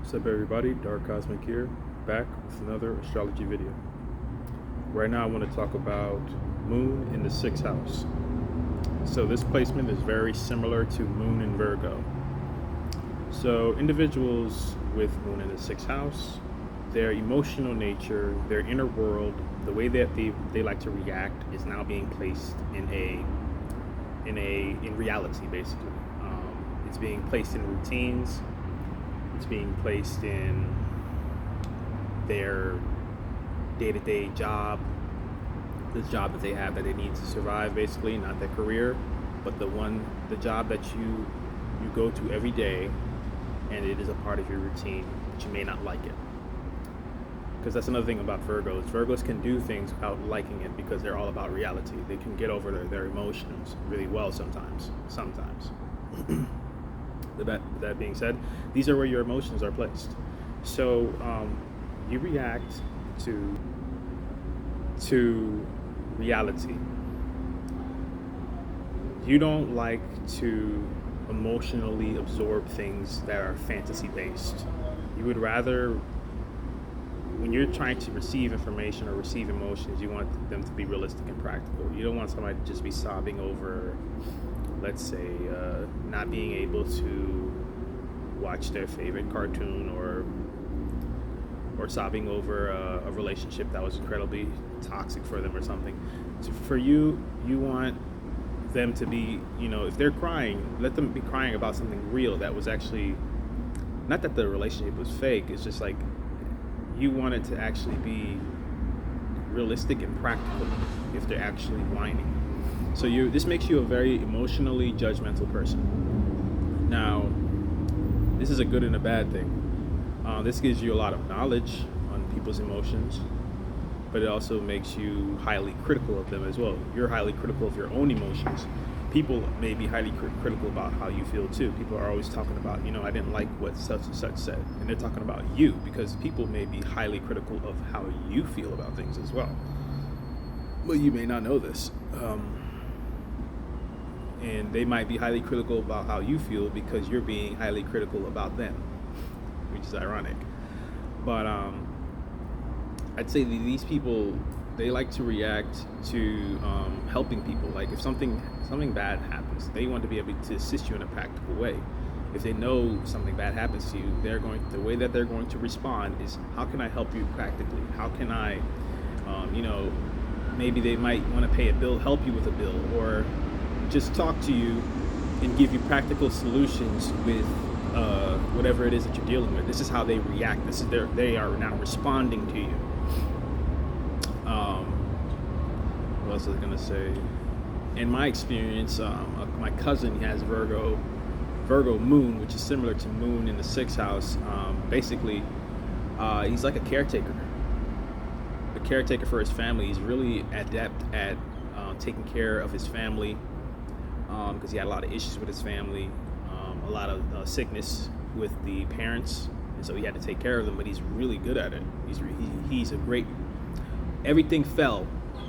What's up everybody, Dark Cosmic here, back with another astrology video. Right now I want to talk about Moon in the 6th house. So this placement is very similar to Moon in Virgo. So individuals with Moon in the 6th house, their emotional nature, their inner world, the way that they like to react is now being placed in reality basically. It's being placed in routines. It's being placed in their day-to-day job, the job that they have that they need to survive basically, not their career, but the job that you go to every day, and it is a part of your routine, but you may not like it. Because that's another thing about Virgos. Virgos can do things without liking it because they're all about reality. They can get over their emotions really well sometimes. That being said, these are where your emotions are placed. So you react to reality. You don't like to emotionally absorb things that are fantasy based. You would rather, when you're trying to receive information or receive emotions, you want them to be realistic and practical. You don't want somebody to just be sobbing over, let's say, not being able to watch their favorite cartoon, or sobbing over a relationship that was incredibly toxic for them or something. So for you, you want them to be, if they're crying, let them be crying about something real that was actually, not that the relationship was fake, it's just like you want it to actually be realistic and practical if they're actually whining. So this makes you a very emotionally judgmental person. Now, this is a good and a bad thing. This gives you a lot of knowledge on people's emotions, but it also makes you highly critical of them as well. You're highly critical of your own emotions. People may be highly critical about how you feel too. People are always talking about, I didn't like what such and such said. And they're talking about you because people may be highly critical of how you feel about things as well. But you may not know this. And they might be highly critical about how you feel because you're being highly critical about them, which is ironic. But I'd say these people, they like to react to helping people. Like if something bad happens, they want to be able to assist you in a practical way. If they know something bad happens to you, the way that they're going to respond is, how can I help you practically? How can I, maybe they might want to pay a bill, help you with a bill, or just talk to you and give you practical solutions with whatever it is that you're dealing with. This is how they react. They are now responding to you. What else was I gonna say? In my experience, my cousin, he has Virgo Moon, which is similar to Moon in the 6th house. Basically, he's like a caretaker for his family. He's really adept at taking care of his family. Because he had a lot of issues with his family, a lot of sickness with the parents, and so he had to take care of them. But he's really good at it. He's a great. Everything fell,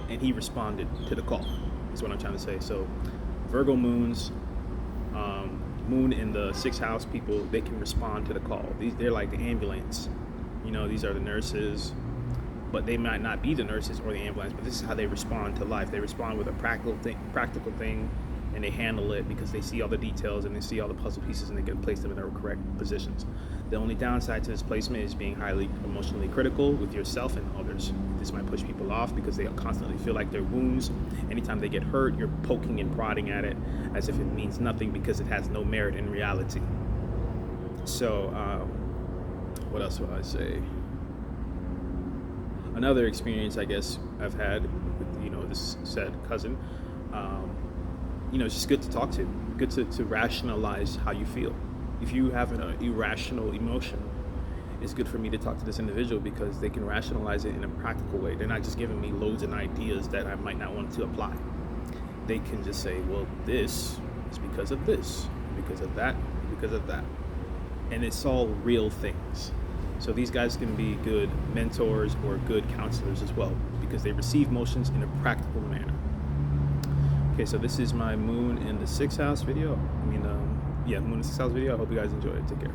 and he responded to the call. Is what I'm trying to say. So, Virgo moons, Moon in the 6th house people, they can respond to the call. They're like the ambulance. These are the nurses, but they might not be the nurses or the ambulance. But this is how they respond to life. They respond with a practical thing. And they handle it because they see all the details and they see all the puzzle pieces, and they can place them in their correct positions. The only downside to this placement is being highly emotionally critical with yourself and others. This might push people off because they constantly feel like their wounds. Anytime they get hurt, you're poking and prodding at it as if it means nothing because it has no merit in reality. So, what else would I say? Another experience I guess I've had with this said cousin. It's just good to talk to, good to rationalize how you feel. If you have an irrational emotion, it's good for me to talk to this individual because they can rationalize it in a practical way. They're not just giving me loads of ideas that I might not want to apply. They can just say, well, this is because of this, because of that, because of that. And it's all real things. So these guys can be good mentors or good counselors as well because they receive emotions in a practical manner. Okay, so this is my Moon in the 6th house video. Moon in the 6th house video. I hope you guys enjoy it. Take care.